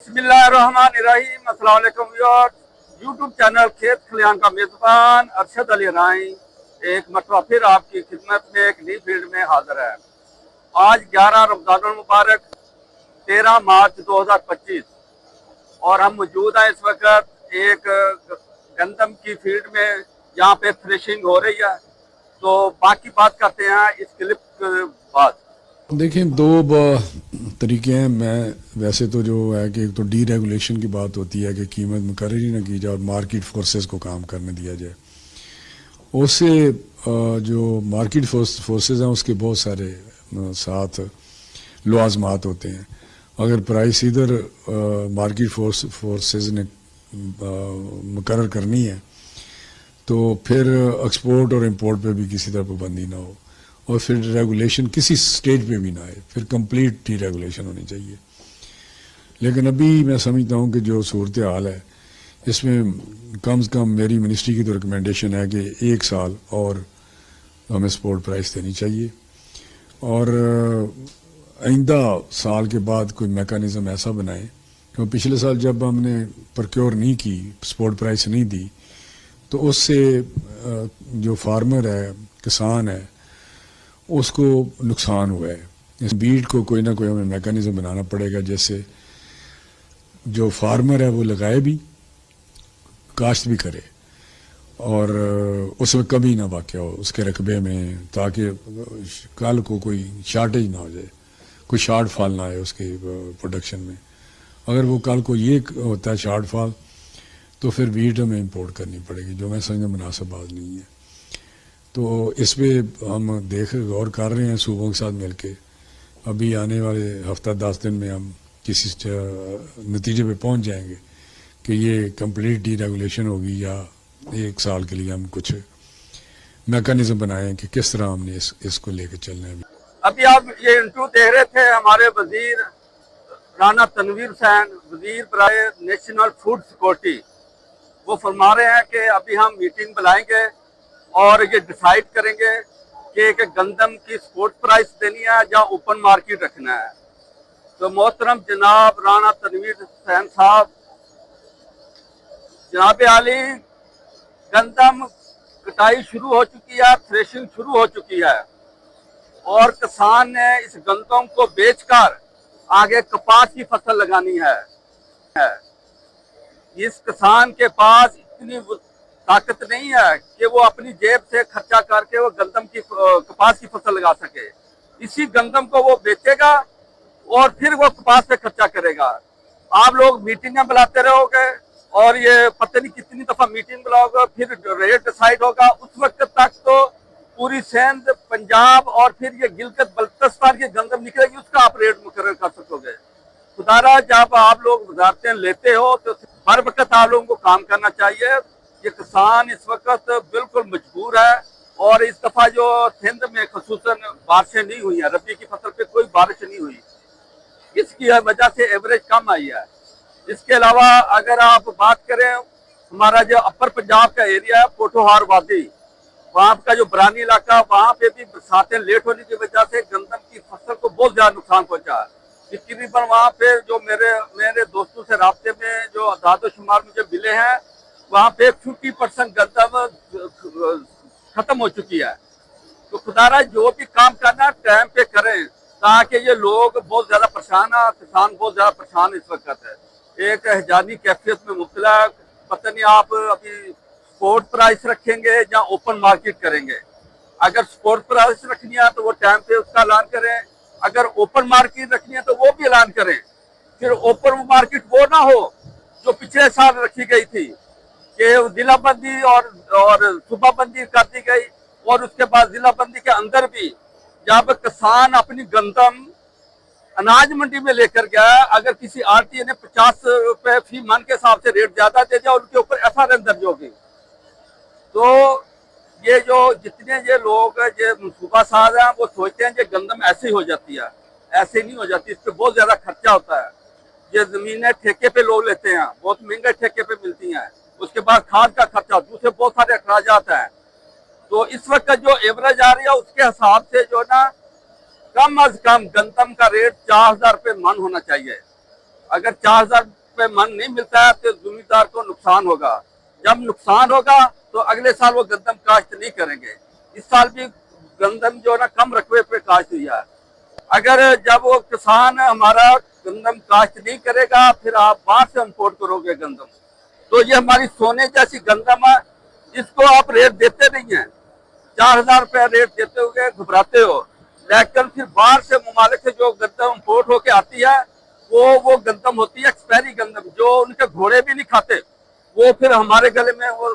बिस्मिल्लाहिर्रहमानिर्रहीम। अस्सलाम वालेकुम व्यूअर्स। यूट्यूब चैनल खेत खलियान का मेज़बान अरशद अली राई एक मरतबा फिर आपकी खिदमत में एक नई फील्ड में हाजिर है। आज 11 रमज़ानुल मुबारक 13 मार्च 2025 और हम मौजूद हैं इस वक्त एक गंदम की फील्ड में जहाँ पे थ्रेशिंग हो रही है। तो बाकी बात करते हैं इस क्लिप के बाद। देखें, दो तरीके हैं। मैं वैसे तो जो है कि एक तो डी रेगुलेशन की बात होती है कि कीमत मुकर्रर ही ना की जाए और मार्केट फोर्सेस को काम करने दिया जाए। उससे जो मार्केट फोर्सेस हैं उसके बहुत सारे साथ लवाजमात होते हैं। अगर प्राइस इधर मार्केट फोर्सेस ने मुकर्रर करनी है तो फिर एक्सपोर्ट और इंपोर्ट पे भी किसी तरह पाबंदी ना हो और फिर रेगुलेशन किसी स्टेज पे भी ना आए, फिर कंप्लीट डी रेगुलेशन होनी चाहिए। लेकिन अभी मैं समझता हूँ कि जो सूरत हाल है इसमें कम से कम मेरी मिनिस्ट्री की तो रिकमेंडेशन है कि 1 साल और हमें सपोर्ट प्राइस देनी चाहिए और आइंदा साल के बाद कोई मेकनिज़म ऐसा बनाए। तो पिछले साल जब हमने प्रोक्योर नहीं की, सपोर्ट प्राइस नहीं दी, तो उससे जो फार्मर है, किसान है, उसको नुकसान हुआ है। इस बीट को कोई ना कोई हमें मैकेनिज्म बनाना पड़ेगा जैसे जो फार्मर है वो लगाए भी, काश्त भी करे और उसमें कमी ना वाक़या हो उसके रकबे में, ताकि कल को कोई शार्टेज ना हो जाए, कोई शार्ट फॉल ना आए उसके प्रोडक्शन में। अगर वो कल को ये होता है शार्ट फॉल तो फिर बीट हमें इंपोर्ट करनी पड़ेगी, जो मैं समझता मुनासिब बात नहीं है। तो इस पर हम गौर कर रहे हैं सूबों के साथ मिलके। अभी आने वाले हफ्ता 10 दिन में हम किसी नतीजे पे पहुंच जाएंगे कि ये कंप्लीट डी रेगुलेशन होगी या 1 साल के लिए हम कुछ मैकेनिज्म बनाएं कि किस तरह हमने इसको लेकर चलना है। अभी आप ये इंटरव्यू दे रहे थे हमारे वजीर राना तनवीर हुसैन, वजीर बराए नेशनल फूड सिक्योरिटी। वो फरमा रहे हैं कि अभी हम मीटिंग बुलाएंगे और ये डिसाइड करेंगे कि गंदम की स्पोर्ट प्राइस देनी है या ओपन मार्केट रखना है। तो मोहतरम जनाब राना तनवीर हुसैन साहब, जनाब आली, गंदम कटाई शुरू हो चुकी है, थ्रेशिंग शुरू हो चुकी है और किसान ने इस गंदम को बेचकर आगे कपास की फसल लगानी है। इस किसान के पास इतनी ताकत नहीं है कि वो अपनी जेब से खर्चा करके वो गंदम की कपास की फसल लगा सके। इसी गंदम को वो बेचेगा और फिर वो कपास पे खर्चा करेगा। आप लोग मीटिंगें बुलाते रहोगे और ये पता नहीं कितनी दफा मीटिंग बुलाओगे, फिर रेट डिसाइड होगा। उस वक्त तक तो पूरी सिंध, पंजाब और फिर ये गिलगित बल्तिस्तान की गंदम निकलेगी, उसका आप रेट मुकर्रर कर सकोगे। खुदारा जब आप लोग वजारतें लेते हो तो हर वक्त आप लोगों को काम करना चाहिए। ये किसान इस वक्त बिल्कुल मजबूर है और इस दफा जो सिंध में खसूसन बारिशें नहीं हुई हैं, रबी की फसल पे कोई बारिश नहीं हुई, इसकी वजह से एवरेज कम आई है। इसके अलावा अगर आप बात करें हमारा जो अपर पंजाब का एरिया है, पोठोहार वादी, वहाँ का जो बरानी इलाका, वहाँ पे भी बरसातें लेट होने की वजह से गंदम की फसल को बहुत ज्यादा नुकसान पहुंचा। तकरीबन वहाँ पे जो मेरे दोस्तों से राब्ते में जो आदाद शुमार मुझे मिले हैं, वहाँ पे 50% गंदम खत्म हो चुकी है। तो खुदारा जो भी काम करना टाइम पे करें ताकि ये लोग बहुत ज्यादा परेशान है, किसान बहुत ज्यादा परेशान इस वक्त है, एक हैजानी कैफियत में मुब्तला। पता नहीं आप अभी स्पोर्ट प्राइस रखेंगे या ओपन मार्केट करेंगे। अगर स्पोर्ट प्राइस रखनी है तो वो टाइम पे उसका ऐलान करें, अगर ओपन मार्केट रखनी है तो वो भी ऐलान करें। फिर ओपन मार्केट वो ना हो जो पिछले साल रखी गई थी कि जिला बंदी और सूबा बंदी कर दी गई और उसके बाद जिला बंदी के अंदर भी जब किसान अपनी गंदम अनाज मंडी में लेकर गया, अगर किसी आरटीए ने 50 रुपए फी मन के हिसाब से रेट ज्यादा दे दिया, उनके ऊपर एफआईआर दर्ज होगी। तो ये जो जितने ये लोग ये मनसूबा साज हैं वो सोचते हैं कि गंदम ऐसे ही हो जाती है, ऐसे नहीं हो जाती, इस पर बहुत ज्यादा खर्चा होता है। ये जमीनें ठेके पे लोग लेते हैं, बहुत महंगे ठेके पे मिलती हैं, उसके बाद खाद का खर्चा, दूसरे बहुत सारे अखराजात हैं। तो इस वक्त जो एवरेज आ रही है उसके हिसाब से जो ना कम अज कम गंदम का रेट 4000 रुपये मन होना चाहिए। अगर 4000 पे मन नहीं मिलता है तो जमींदार को नुकसान होगा। जब नुकसान होगा तो अगले साल वो गंदम काश्त नहीं करेंगे। इस साल भी गंदम जो है ना कम रकबे पे काश्त हुई है। अगर जब वो किसान हमारा गंदम काश्त नहीं करेगा फिर आप बाहर से इम्पोर्ट करोगे गंदम, तो ये हमारी सोने जैसी गंदम है, इसको आप रेट देते नहीं हैं। 4000 रुपये रेट देते हुए घबराते हो, लेकिन फिर बाहर से ममालिक से जो गंदम इम्पोर्ट होके आती है वो गंदम होती है एक्सपायरी गंदम, जो उनके घोड़े भी नहीं खाते, वो फिर हमारे गले में वो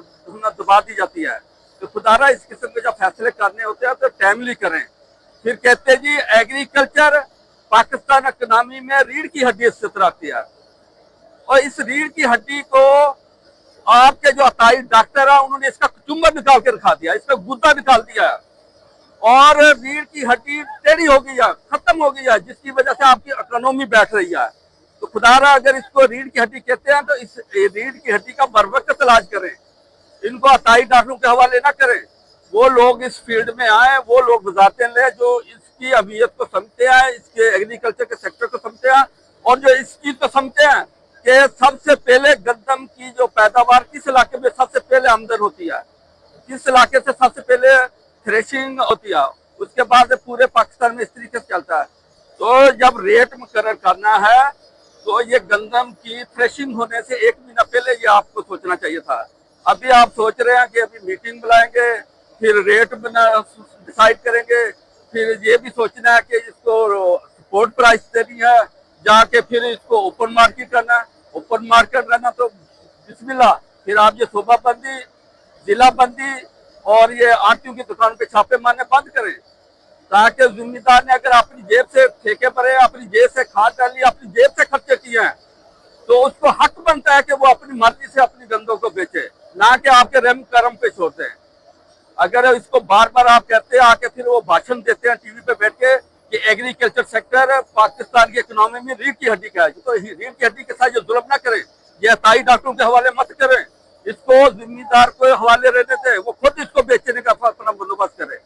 दबा दी जाती है। तो खुदारा इस किस्म के जो फैसले करने होते हैं तो टाइमली करें। फिर कहते जी एग्रीकल्चर पाकिस्तान इकोनॉमी में रीढ़ की हड्डी हैसियत रखती है, और इस रीढ़ की हड्डी को आपके जो अताई डॉक्टर है उन्होंने इसका चुम्बर निकाल के रखा दिया, इसका गुद्दा निकाल दिया है, और रीढ़ की हड्डी टेढ़ी हो गई है, खत्म हो गई है, जिसकी वजह से आपकी इकोनॉमी बैठ रही है। तो खुदारा अगर इसको रीढ़ की हड्डी कहते हैं तो इस रीढ़ की हड्डी का बरवक्त इलाज करें, इनको अताई डॉक्टरों के हवाले ना करें। वो लोग इस फील्ड में आए, वो लोग वजारतें ले जो इसकी अहमियत को समझते हैं, इसके एग्रीकल्चर के सेक्टर को समझते हैं, और जो इस चीज को समझते हैं कि सबसे पहले गंदम की जो पैदावार किस इलाके में सबसे पहले आमदन होती है, किस इलाके से सबसे पहले थ्रेशिंग होती है, उसके बाद पूरे पाकिस्तान में इस तरीके से चलता है। तो जब रेट मुकर्रर करना है तो ये गंदम की थ्रेशिंग होने से 1 महीना पहले ये आपको सोचना चाहिए था। अभी आप सोच रहे हैं कि अभी मीटिंग बुलाएंगे, फिर रेट डिसाइड करेंगे, फिर ये भी सोचना है कि इसको सपोर्ट प्राइस देनी है, जाके फिर इसको ओपन मार्केट करना है। ओपन मार्केट रहना तो बिस्मिल्लाह, फिर आप ये सूबा बंदी, जिला बंदी और ये आरटीओ की दुकान पे छापे मारने बंद करें, ताकि जिम्मेदार ने अगर अपनी जेब से ठेके भरे, अपनी जेब से खाद डाली, अपनी जेब से खर्चे किए हैं, तो उसको हक बनता है कि वो अपनी मर्जी से अपनी गंदों को बेचे, ना कि आपके रहम करम पे छोड़ते हैं। अगर इसको बार बार आप कहते हैं आके फिर वो भाषण देते हैं टीवी पे बैठ के कि एग्रीकल्चर सेक्टर पाकिस्तान की इकोनॉमी में रीढ़ की हड्डी का है, तो रीढ़ की हड्डी के साथ जो जुल्म ना करें, ये अताई डॉक्टरों के हवाले मत करें, इसको जिम्मेदार को हवाले रहने दें, वो खुद इसको बेचने का अपना बंदोबस्त करे।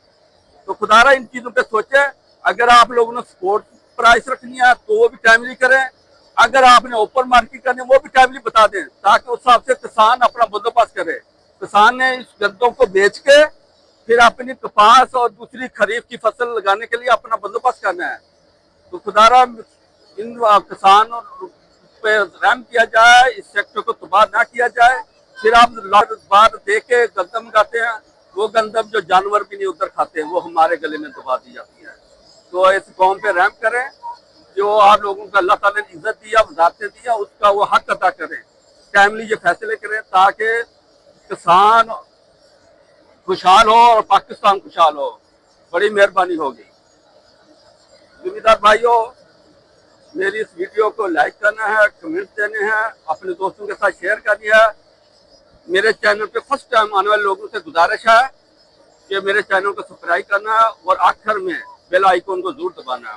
तो खुदारा इन चीजों पे सोचे। अगर आप लोगों ने सपोर्ट प्राइस रखनी है तो वो भी टाइमली करें, अगर आपने ओपन मार्केट करनी है वो भी टाइमली बता दें, ताकि उस हिसाब से किसान अपना बंदोबस्त करे। किसान ने इस गंदों को बेच के फिर अपनी कपास और दूसरी खरीफ की फसल लगाने के लिए अपना बंदोबस्त करना है। तो खुदारा इन किसानों पे रहम किया जाए, इस सेक्टर को तबाह ना किया जाए। फिर आप बार दे के गंदम खाते हैं, वो गंदम जो जानवर भी नहीं उधर खाते हैं वो हमारे गले में दबा दी जाती है। तो इस कौम पे रहम करें, जो आप लोगों को अल्लाह ताला ने इज्जत दिया, वजारतें दिया, उसका वो हक अदा करें, टाइमली ये फैसले करें, ताकि किसान खुशहाल हो और पाकिस्तान खुशहाल हो। बड़ी मेहरबानी होगी। जिम्मेदार भाइयों, मेरी इस वीडियो को लाइक करना है, कमेंट देने हैं, अपने दोस्तों के साथ शेयर करनी है। मेरे चैनल पे फर्स्ट टाइम आने वाले लोगों से गुजारिश है कि मेरे चैनल को सब्सक्राइब करना है और आखिर में बेल आइकन को जरूर दबाना है।